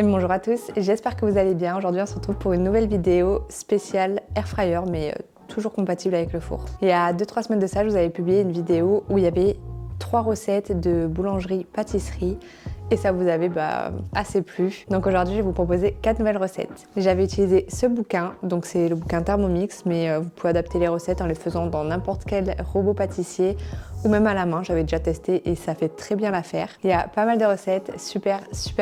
Et bonjour à tous, j'espère que vous allez bien. Aujourd'hui on se retrouve pour une nouvelle vidéo spéciale air fryer mais toujours compatible avec le four. Il y a 2-3 semaines de ça, je vous avais publié une vidéo où il y avait 3 recettes de boulangerie-pâtisserie et ça vous avait assez plu. Donc aujourd'hui je vais vous proposer 4 nouvelles recettes. J'avais utilisé ce bouquin, donc c'est le bouquin Thermomix, mais vous pouvez adapter les recettes en les faisant dans n'importe quel robot pâtissier ou même à la main. J'avais déjà testé et ça fait très bien l'affaire. Il y a pas mal de recettes super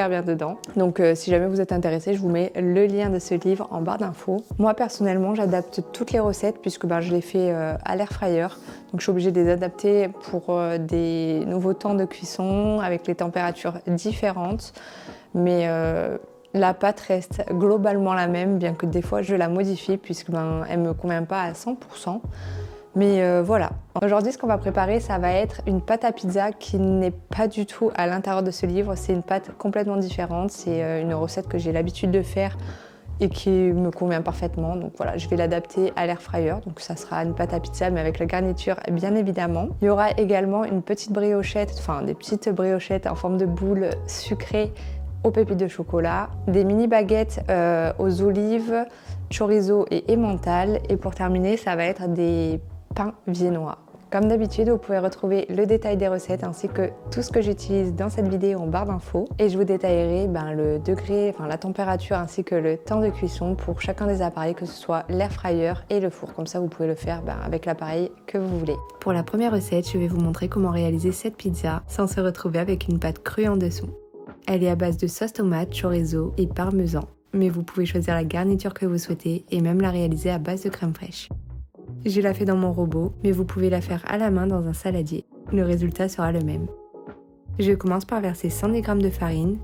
bien dedans. Donc si jamais vous êtes intéressé, je vous mets le lien de ce livre en barre d'infos. Moi personnellement j'adapte toutes les recettes puisque je les fais à l'air fryer. Donc je suis obligée de les adapter pour des nouveaux temps de cuisson avec les températures différentes. Mais la pâte reste globalement la même, bien que des fois je la modifie puisque elle me convient pas à 100%. Mais voilà. Aujourd'hui, ce qu'on va préparer, ça va être une pâte à pizza qui n'est pas du tout à l'intérieur de ce livre. C'est une pâte complètement différente. C'est une recette que j'ai l'habitude de faire et qui me convient parfaitement. Donc voilà, je vais l'adapter à l'air fryer. Donc ça sera une pâte à pizza, mais avec la garniture, bien évidemment. Il y aura également une petite briochette, enfin des petites briochettes en forme de boule sucrée aux pépites de chocolat, des mini baguettes aux olives, chorizo et emmental. Et pour terminer, ça va être des pain viennois. Comme d'habitude, vous pouvez retrouver le détail des recettes ainsi que tout ce que j'utilise dans cette vidéo en barre d'infos. Et je vous détaillerai le degré, la température ainsi que le temps de cuisson pour chacun des appareils, que ce soit l'air fryer et le four. Comme ça, vous pouvez le faire avec l'appareil que vous voulez. Pour la première recette, je vais vous montrer comment réaliser cette pizza sans se retrouver avec une pâte crue en dessous. Elle est à base de sauce tomate, chorizo et parmesan. Mais vous pouvez choisir la garniture que vous souhaitez et même la réaliser à base de crème fraîche. Je la fais dans mon robot, mais vous pouvez la faire à la main dans un saladier. Le résultat sera le même. Je commence par verser 110 g de farine,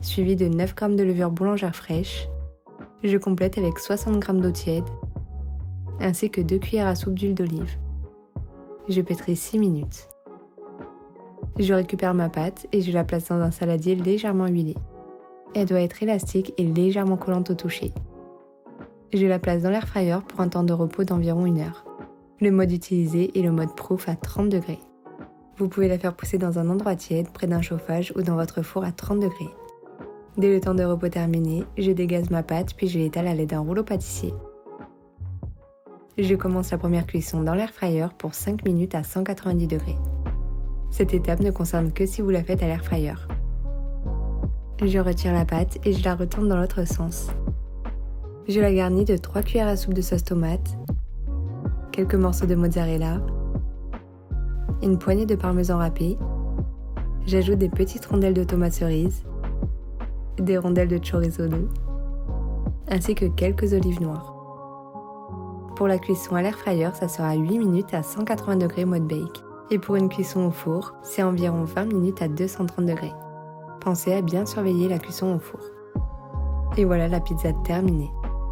suivi de 9 g de levure boulangère fraîche. Je complète avec 60 g d'eau tiède, ainsi que 2 cuillères à soupe d'huile d'olive. Je pétris 6 minutes. Je récupère ma pâte et je la place dans un saladier légèrement huilé. Elle doit être élastique et légèrement collante au toucher. Je la place dans l'air fryer pour un temps de repos d'environ 1 heure. Le mode utilisé est le mode proof à 30 degrés. Vous pouvez la faire pousser dans un endroit tiède, près d'un chauffage ou dans votre four à 30 degrés. Dès le temps de repos terminé, je dégaze ma pâte puis je l'étale à l'aide d'un rouleau pâtissier. Je commence la première cuisson dans l'air fryer pour 5 minutes à 190 degrés. Cette étape ne concerne que si vous la faites à l'air fryer. Je retire la pâte et je la retourne dans l'autre sens. Je la garnis de 3 cuillères à soupe de sauce tomate, quelques morceaux de mozzarella, une poignée de parmesan râpé. J'ajoute des petites rondelles de tomates cerises, des rondelles de chorizo doux, ainsi que quelques olives noires. Pour la cuisson à l'air fryer, ça sera 8 minutes à 180 degrés mode bake. Et pour une cuisson au four, c'est environ 20 minutes à 230 degrés. Pensez à bien surveiller la cuisson au four. Et voilà la pizza terminée.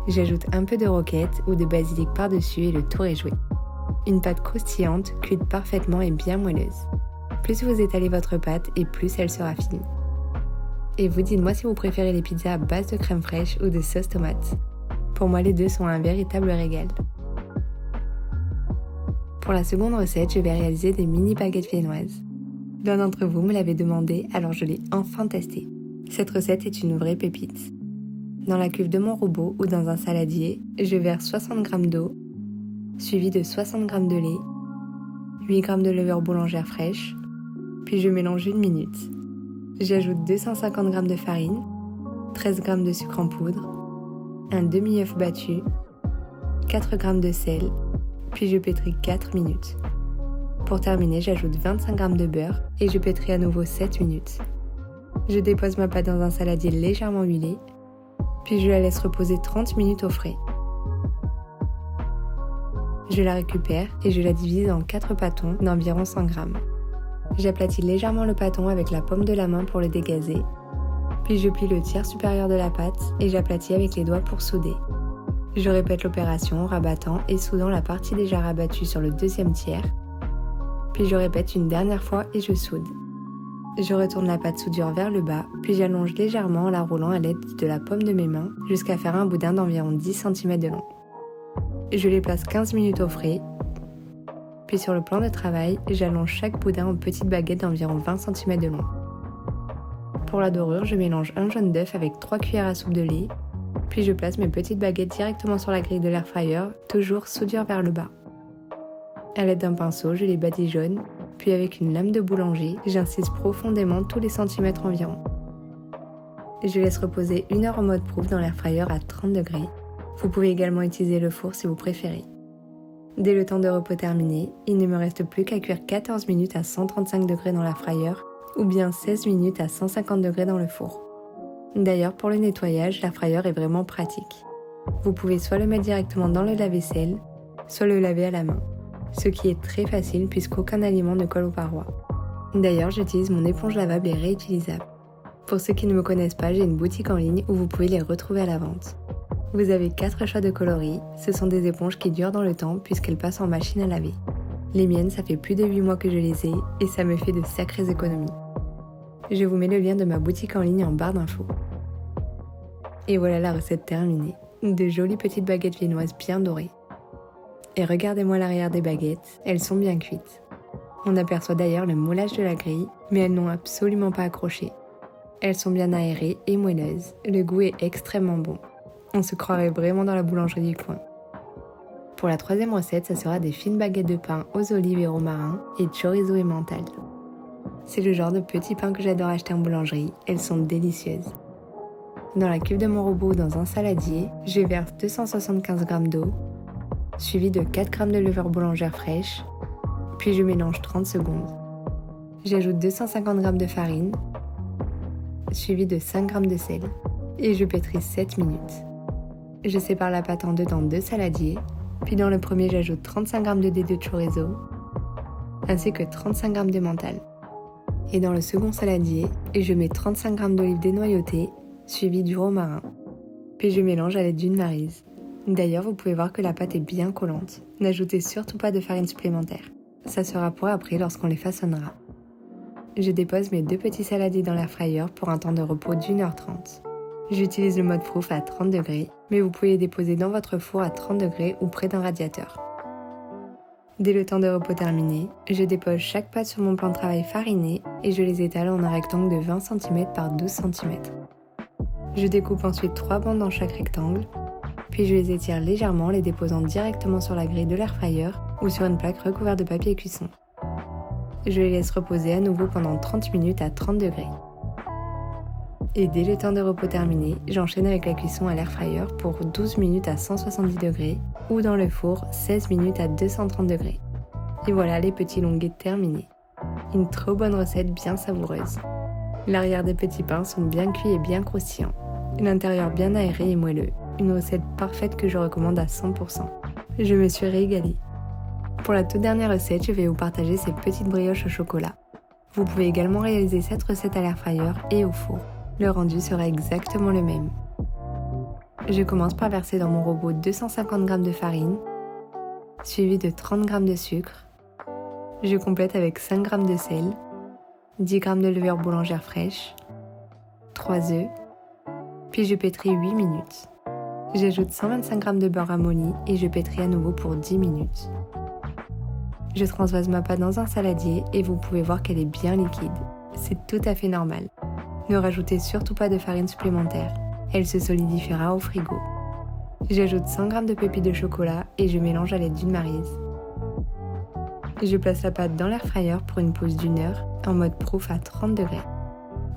J'ajoute un peu de roquette ou de basilic par-dessus et le tour est joué. Une pâte croustillante, cuite parfaitement et bien moelleuse. Plus vous étalez votre pâte et plus elle sera fine. Et vous dites-moi si vous préférez les pizzas à base de crème fraîche ou de sauce tomate. Pour moi, les deux sont un véritable régal. Pour la seconde recette, je vais réaliser des mini baguettes viennoises. L'un d'entre vous me l'avait demandé, alors je l'ai enfin testé. Cette recette est une vraie pépite. Dans la cuve de mon robot ou dans un saladier, je verse 60 g d'eau, suivi de 60 g de lait, 8 g de levure boulangère fraîche, puis je mélange 1 minute. J'ajoute 250 g de farine, 13 g de sucre en poudre, un demi-œuf battu, 4 g de sel, puis je pétris 4 minutes. Pour terminer, j'ajoute 25 g de beurre et je pétris à nouveau 7 minutes. Je dépose ma pâte dans un saladier légèrement huilé, puis je la laisse reposer 30 minutes au frais. Je la récupère et je la divise en 4 pâtons d'environ 100 g. J'aplatis légèrement le pâton avec la paume de la main pour le dégazer, puis je plie le tiers supérieur de la pâte et j'aplatis avec les doigts pour souder. Je répète l'opération en rabattant et soudant la partie déjà rabattue sur le deuxième tiers, puis je répète une dernière fois et je soude. Je retourne la pâte soudure vers le bas, puis j'allonge légèrement en la roulant à l'aide de la paume de mes mains jusqu'à faire un boudin d'environ 10 cm de long. Je les place 15 minutes au frais, puis sur le plan de travail, j'allonge chaque boudin en petites baguettes d'environ 20 cm de long. Pour la dorure, je mélange un jaune d'œuf avec 3 cuillères à soupe de lait, puis je place mes petites baguettes directement sur la grille de l'air fryer, toujours soudure vers le bas. À l'aide d'un pinceau, je les badigeonne, puis avec une lame de boulanger, j'incise profondément tous les centimètres environ. Je laisse reposer 1 heure en mode proof dans l'air fryer à 30 degrés. Vous pouvez également utiliser le four si vous préférez. Dès le temps de repos terminé, il ne me reste plus qu'à cuire 14 minutes à 135 degrés dans l'air fryer ou bien 16 minutes à 150 degrés dans le four. D'ailleurs, pour le nettoyage, l'air fryer est vraiment pratique. Vous pouvez soit le mettre directement dans le lave-vaisselle, soit le laver à la main, ce qui est très facile puisqu'aucun aliment ne colle aux parois. D'ailleurs, j'utilise mon éponge lavable et réutilisable. Pour ceux qui ne me connaissent pas, j'ai une boutique en ligne où vous pouvez les retrouver à la vente. Vous avez 4 choix de coloris, ce sont des éponges qui durent dans le temps puisqu'elles passent en machine à laver. Les miennes, ça fait plus de 8 mois que je les ai et ça me fait de sacrées économies. Je vous mets le lien de ma boutique en ligne en barre d'infos. Et voilà la recette terminée. De jolies petites baguettes viennoises bien dorées. Et regardez-moi l'arrière des baguettes, elles sont bien cuites. On aperçoit d'ailleurs le moulage de la grille, mais elles n'ont absolument pas accroché. Elles sont bien aérées et moelleuses, le goût est extrêmement bon. On se croirait vraiment dans la boulangerie du coin. Pour la 3e recette, ça sera des fines baguettes de pain aux olives et romarin et chorizo et mental. C'est le genre de petits pains que j'adore acheter en boulangerie, elles sont délicieuses. Dans la cuve de mon robot ou dans un saladier, je verse 275 g d'eau, suivi de 4 g de levure boulangère fraîche, puis je mélange 30 secondes. J'ajoute 250 g de farine, suivi de 5 g de sel, et je pétris 7 minutes. Je sépare la pâte en deux dans 2 saladiers, puis dans le premier j'ajoute 35 g de dés de chorizo, ainsi que 35 g de mental. Et dans le second saladier, je mets 35 g d'olives dénoyautées, suivi du romarin. Puis je mélange à l'aide d'une maryse. D'ailleurs, vous pouvez voir que la pâte est bien collante. N'ajoutez surtout pas de farine supplémentaire. Ça sera pour après lorsqu'on les façonnera. Je dépose mes 2 petits saladiers dans l'air fryer pour un temps de repos d'1h30. J'utilise le mode proof à 30 degrés, mais vous pouvez les déposer dans votre four à 30 degrés ou près d'un radiateur. Dès le temps de repos terminé, je dépose chaque pâte sur mon plan de travail fariné et je les étale en un rectangle de 20 cm par 12 cm. Je découpe ensuite 3 bandes dans chaque rectangle, puis je les étire légèrement en les déposant directement sur la grille de l'air fryer ou sur une plaque recouverte de papier cuisson. Je les laisse reposer à nouveau pendant 30 minutes à 30 degrés. Et dès le temps de repos terminé, j'enchaîne avec la cuisson à l'air fryer pour 12 minutes à 170 degrés ou dans le four 16 minutes à 230 degrés. Et voilà les petits longuets terminés. Une trop bonne recette bien savoureuse. L'arrière des petits pains sont bien cuits et bien croustillants. L'intérieur bien aéré et moelleux. Une recette parfaite que je recommande à 100%. Je me suis régalée. Pour la toute dernière recette, je vais vous partager ces petites brioches au chocolat. Vous pouvez également réaliser cette recette à l'air fryer et au four. Le rendu sera exactement le même. Je commence par verser dans mon robot 250 g de farine, suivi de 30 g de sucre. Je complète avec 5 g de sel, 10 g de levure boulangère fraîche, 3 œufs, puis je pétris 8 minutes. J'ajoute 125 g de beurre ramolli et je pétris à nouveau pour 10 minutes. Je transvase ma pâte dans un saladier et vous pouvez voir qu'elle est bien liquide. C'est tout à fait normal. Ne rajoutez surtout pas de farine supplémentaire. Elle se solidifiera au frigo. J'ajoute 100 g de pépites de chocolat et je mélange à l'aide d'une maryse. Je place la pâte dans l'air fryer pour une pause d'1 heure en mode proof à 30 degrés.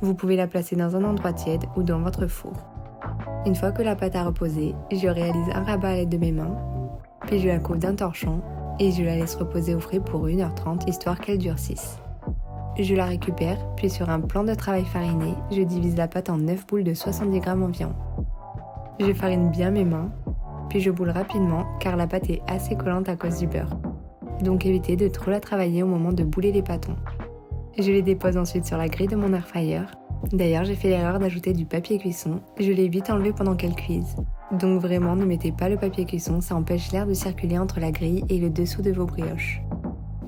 Vous pouvez la placer dans un endroit tiède ou dans votre four. Une fois que la pâte a reposé, je réalise un rabat à l'aide de mes mains, puis je la couvre d'un torchon et je la laisse reposer au frais pour 1h30 histoire qu'elle durcisse. Je la récupère, puis sur un plan de travail fariné, je divise la pâte en 9 boules de 70 g environ. Je farine bien mes mains, puis je boule rapidement car la pâte est assez collante à cause du beurre. Donc évitez de trop la travailler au moment de bouler les pâtons. Je les dépose ensuite sur la grille de mon air fryer. D'ailleurs, j'ai fait l'erreur d'ajouter du papier cuisson, je l'ai vite enlevé pendant qu'elle cuise. Donc vraiment, ne mettez pas le papier cuisson, ça empêche l'air de circuler entre la grille et le dessous de vos brioches.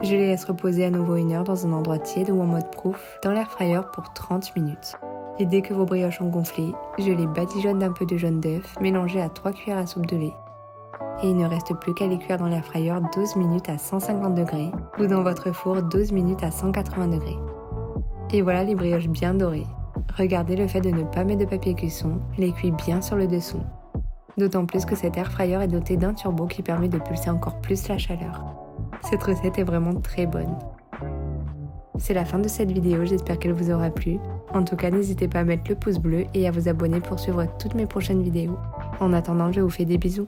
Je les laisse reposer à nouveau 1 heure dans un endroit tiède ou en mode proof dans l'air fryer pour 30 minutes. Et dès que vos brioches ont gonflé, je les badigeonne d'un peu de jaune d'œuf mélangé à 3 cuillères à soupe de lait. Et il ne reste plus qu'à les cuire dans l'air fryer 12 minutes à 150 degrés ou dans votre four 12 minutes à 180 degrés. Et voilà les brioches bien dorées. Regardez le fait de ne pas mettre de papier cuisson, les cuit bien sur le dessous. D'autant plus que cet air fryer est doté d'un turbo qui permet de pulser encore plus la chaleur. Cette recette est vraiment très bonne. C'est la fin de cette vidéo, j'espère qu'elle vous aura plu. En tout cas, n'hésitez pas à mettre le pouce bleu et à vous abonner pour suivre toutes mes prochaines vidéos. En attendant, je vous fais des bisous.